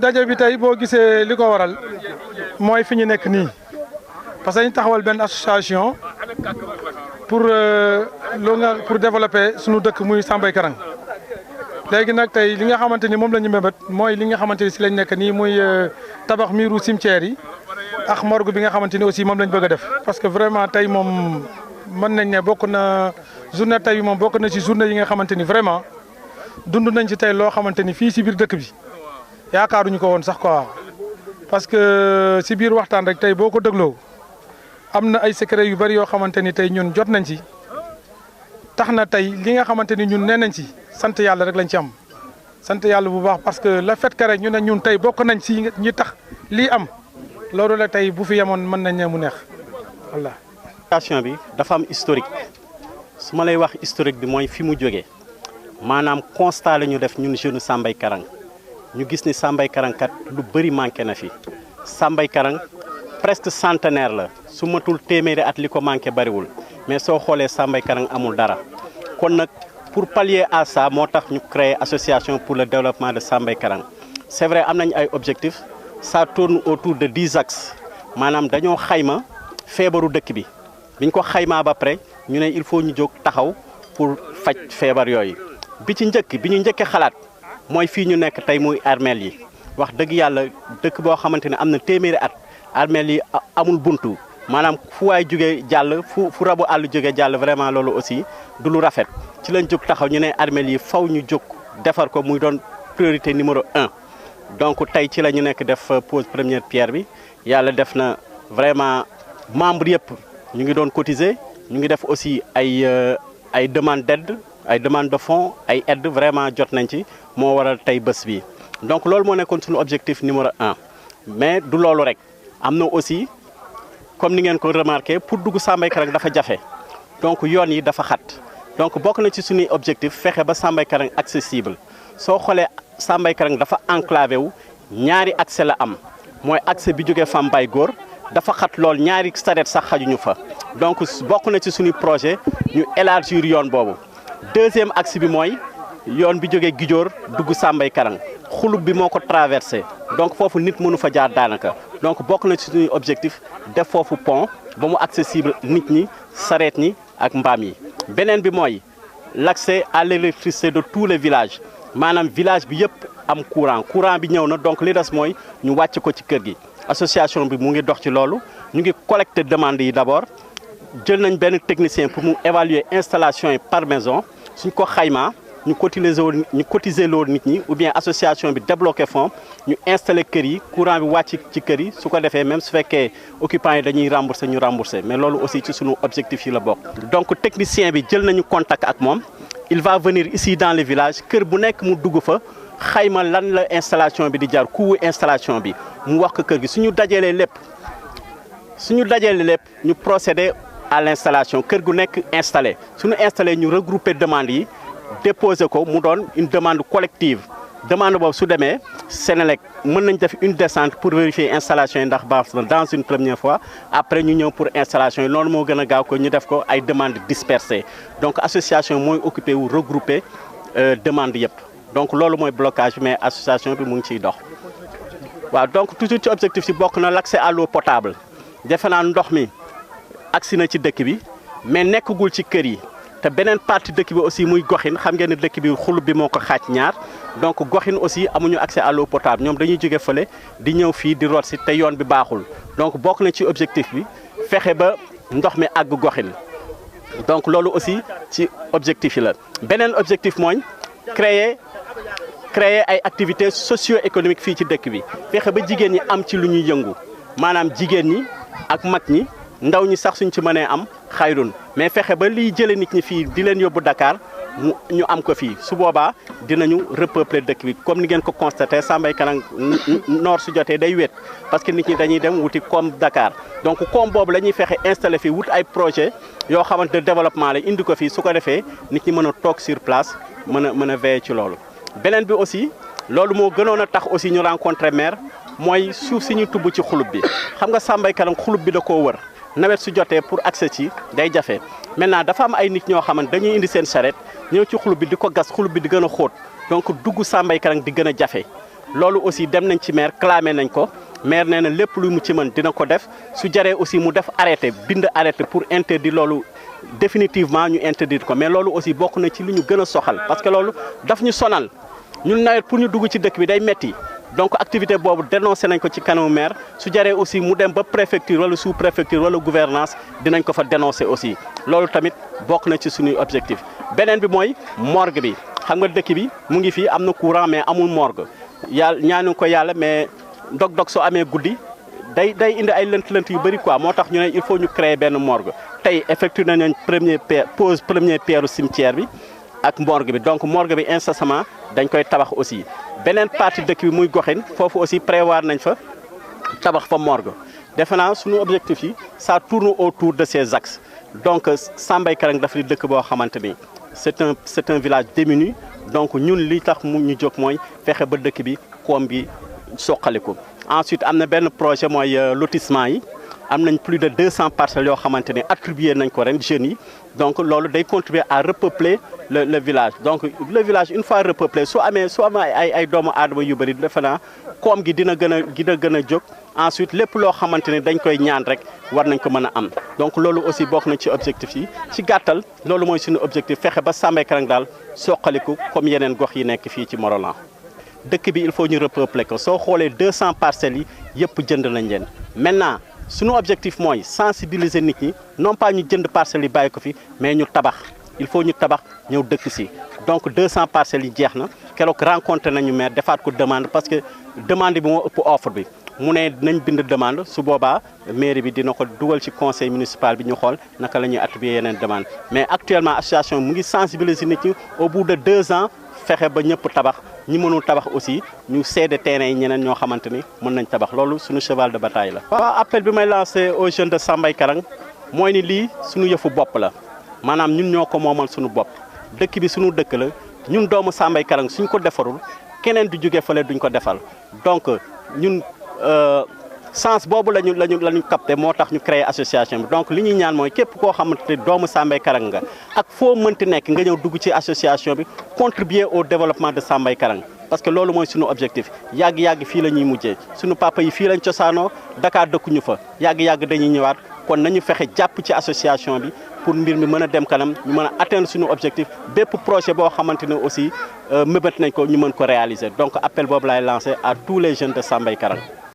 daje bi tey boo gisee li ko waral mooy fi ñu nekk nii parce que ñu taxawal benn association pour pour développer sunu dëkk muy Sambay Karang léegi nag tey li nga xamante ni moom la ñu mébét mooy li nga xamante ni si lañ nekk nii muy tabax miiru cimetière yi ak morgue bi nga xamante ni aussi moom lañ bëgg a def parce que vraiment tey moom mën nañ ne bokk na journée tey bi moom bokk na ci journée yi nga xamante ni vraiment dund nañ ci tey loo xamante ni fii si biir dëkk bi yaakaaruñu ko woon sax quoi parce que si biir waxtaan rek tey boo ko dégloo am na ay secret yu bari yoo xamante ni tey ñun jot nañ ci tax na tey li nga xamante ni ñun nee nañ ci sant yàlla rek lañ ci am sant yàlla bu baax parce que le fait que rek ñu ne ñun tey bokk nañ ci ñi tax lii am loolu la tey bu fi yemoon mën nañ ne mu neex voilà. association bi dafa am historique su ma lay wax historique bi mooy fi mu jógee maanaam constat la ñu def ñun jeune Sambay Karang ñu gis ni Sambay Karang kat lu bëri manqué na fi Sambay Karang presque centenaire la su matul téeméeri at li ko manqué bariwul mais soo xoolee Sambay Karang amul dara kon nag pour pallier à ça moo tax ñu créer association pour le développement de Sambay Karang c'est vrai am nañ ay objectifs ça tourne autour de 10 axes maanaam dañoo xayma feebaru dëkk bi biñ ko xaymaa ba pare ñu ne il faut ñu jóg taxaw pour faj feebar yooyu bi ci njëkk bi ñu njëkkee xalaat mooy fii ñu nekk tey muy armeel yi wax dëgg yàlla dëkk boo xamante ne am na téeméeri at armeel yi amul buntu maanaam fu waay jógee jàll fu rabu àll jógee jàll vraiment loolu aussi du lu rafet ci lañ jóg taxaw ñu ne armeel yi faw ñu jóg defar ko muy doon priorité numéro 1 donc tey ci la ñu nekk def pose première pierre bi yàlla def na vraiment membre yëpp ñu ngi doon cotiser ñu ngi def aussi ay demande d'aide ay demande de fonds ay aide vraiment jot nañ ci moo waral tey bés bi donc loolu moo nekkoon suñu objectif numéro 1 mais du loolu rek am na aussi comme ni ngeen ko remarqué pour dugg Sambay Karang dafa jafe donc yoon yi dafa xat donc bokk na ci suñuy objectif fexe ba Sambay Karang accessible soo xoolee Sambay Karang dafa enclavé wu ñaari accès la am mooy accès bi jógee Fambaye Góor dafa xat lool ñaari sareet sax xajuñu fa donc bokk na ci suñu projet ñu élargir yoon boobu deuxième axe bi mooy yoon bi jógee Gijoor dugg Sambay Karang xulub bi moo ko traversé donc foofu nit mënu fa jaar daanaka donc bokk na ci suñuy objectif def foofu pont ba mu accessible nit ñi sareet ñi ak mbaam yi beneen bi mooy l'accès à l'électricité de tous les villages maanaam village bi yëpp am courant bi ñëw na donc li des mooy ñu wàcc ko ci kër gi association bi mu ngi dox ci loolu ñu ngi collecter demande yi d'abord jël nañ benn technicien pour mu évaluer installation yi par maison suñ ko xaymaa ñu cotiser loolu nit ñi ou bien association bi débloquer fonds ñu installer kër yi courant bi wàcc ci kër yi su ko defee même su fekkee occupants yi dañuy rembourser ñu rembourser mais loolu aussi ci sunu objectif yi la bokk. donc technicien bi jël nañu contact ak moom il va venir ici dans le village kër bu nekk mu dugg fa xayma lan la installation bi di jar coût installation bi mu wax ko kër gi suñu dajalee lépp ñu procéder à l'installation kër gu nekk installé suñu installé ñu regrouper demande yi déposer ko mu doon une demande collective demande boobu su demee Sénélec mën nañ def une descente pour vérifier installation yi ndax baax na dans une première fois après ñu ñëw pour installation yi loolu moo gën a gaaw ko ñu def ko ay demandes dispersées donc association mooy occupé wu regrouper demande yëpp donc loolu mooy blocage bi mais association bi mu ngi ciy dox waaw donc toujours ci objectif si bokk na l'accès à l'eau potable defe naa ndox mi agsi na ci dëkk bi mais nekkagul ci kër yi te beneen partie dëkk bi aussi muy goxin xam ngeen ne dëkk bi xulub bi moo ko xaaj ñaar donc goxin aussi amuñu accès à l'eau potable ñoom dañuy jóge fële di ñëw fii di root si te yoon bi baaxul donc bokk na ci objectif bi fexe ba ndox mi àgg goxin donc loolu aussi ci objectif yi la beneen objectif mooy créer ay activités socio-économiques fii ci dëkk bi fexe ba jigéen ñi am ci lu ñuy yëngu maanaam jigéen ñi ak mag ñi ndaw ñi sax suñ ci mënee am xayrun mais fexe ba liy jëlee nit ñi fii di leen yóbbu Dakar ñu am ko fii su boobaa dinañu repeupler dëkk bi comme ni ngeen ko constaté Sambay Karang noor su jotee day wét parce que nit ñi dañuy dem wuti comme Dakar donc comme boobu la ñuy fexe installé fii wut ay projet yoo xamante de développement la indi ko fii su ko defee nit ñi mën a toog sur place mën a veiller ci loolu. beneen bi aussi loolu moo gënoon a tax aussi ñu rencontré maire mooy suuf si ñu tubb ci xulub bi xam nga Sambay Karang xulub bi da koo wër. nawet su jotee pour accès ci day jafe maintenant dafa am ay nit ñoo xamante dañuy indi seen charrette ñëw ci xulub bi di ko gas xulub bi di gën a xóot donc dugg Sambay Karang di gën a jafe loolu aussi dem nañ ci maire clamé nañ ko maire nee na lépp lu mu ci mën dina ko def su jaree aussi mu def arrêté bind arrêté pour interdire loolu définitivement ñu interdire ko mais loolu aussi bokk na ci lu ñu gën a soxal parce que loolu daf ñu sonal ñun nawet pour ñu dugg ci dëkk bi day metti donc activité boobu dénoncé nañ ko ci kanamu maire su jaree aussi mu dem ba préfecture wala sous préfecture wala gouvernance dinañ ko fa dénoncé aussi loolu tamit bokk na ci suñuy objectif beneen bi mooy morgue bi xam nga dëkk bi mu ngi fii am na courant mais amul morgue yàlla ñaanu ko yàlla mais dog-dog soo amee guddi day indi ay lënt-lënt yu bëri quoi moo tax ñu ne il faut ñu créer benn morgue tey effectué nañ première pierre cimetière bi ak morgue bi donc morgue bi incessamment dañ koy tabax aussi beneen partie dëkk bi muy goxin foofu aussi prévoir nañ fa tabax fa morgue defe naa suñu objectif yi ça tourne autour de ces axes donc Sambay Karang dafa di dëkk boo xamante ni c'est un village démuni donc ñun li tax mu ñu jóg mooy fexe ba dëkk bi koom bi soqaliku ensuite am na benn projet mooy lotissement yi am nañ plus de 200 parcelles yoo xamante ne attribué nañ ko ren jeunes yi donc loolu day contribuer à repeupler le village donc le village une fois repeuplé su amee ay doomu aadama yu bëri defe naa koom gi dina gën a jóg ensuite lépp loo xamante ne dañ koy ñaan rek war nañ ko mën a am donc loolu aussi bokk na ci objectif yi ci gàttal loolu mooy suñu objectif fexe ba Sambay Karang daal soqaliku comme yeneen gox yi nekk fii ci Morolan dëkk bi il faut ñu repeupler ko soo xoolee 200 parcelles yi yëpp jënd nañ leen maintenant suñu objectif mooy sensibiliser nit ñi non pas ñu jënd parcelles yi bàyyi ko fi mais ñu tabax il faut ñu tabax ñëw dëkk si donc 200 parcelles yi jeex na keroog rencontré nañu maire defaat ko demande parce que demande bi moo ëpp offre bi mu ne nañ bind demande su boobaa mairie bi dina ko dugal ci conseil municipal bi ñu xool naka la ñuy attribuer yeneen demande mais actuellement association mu ngi sensibiliser nit ñi au bout de 2 ans fexe ba ñëpp tabax ñi mënul tabax aussi ñu cédé terrain yi ñeneen ñoo xamante ni mën nañ tabax loolu suñu cheval de bataille la. waaw appel bi may lancé aux jeunes de Sambay Karang mooy ni lii suñu yëfu bopp la maanaam ñun ñoo ko moomal suñu bopp dëkk bi suñu dëkk la ñun doomu Sambay Karang suñ ko defarul keneen du jóge fële duñ ko defal donc ñun sens boobu lañu capté moo tax ñu créé association bi donc li ñuy ñaan mooy képp koo xamante ne doomu Sambay Karang nga ak foo mënti nekk nga ñëw dugg ci association bi contribuer au développement de Sambay Karang parce que loolu mooy suñu objectif yàgg-yàgg fii la ñuy mujjee suñu papa yi fii lañ cosaanoo Dakar dëkkuñu fa yàgg-yàgg dañuy ñëwaat kon nañu fexe jàpp ci association bi pour mbir mi mën a dem kanam ñu mën a atteindre suñu objectif bépp projet boo xamante ne aussi mëbët nañ ko ñu mën ko réaliser donc appel boobu laay lancé à tous les jeunes de Sambay Karang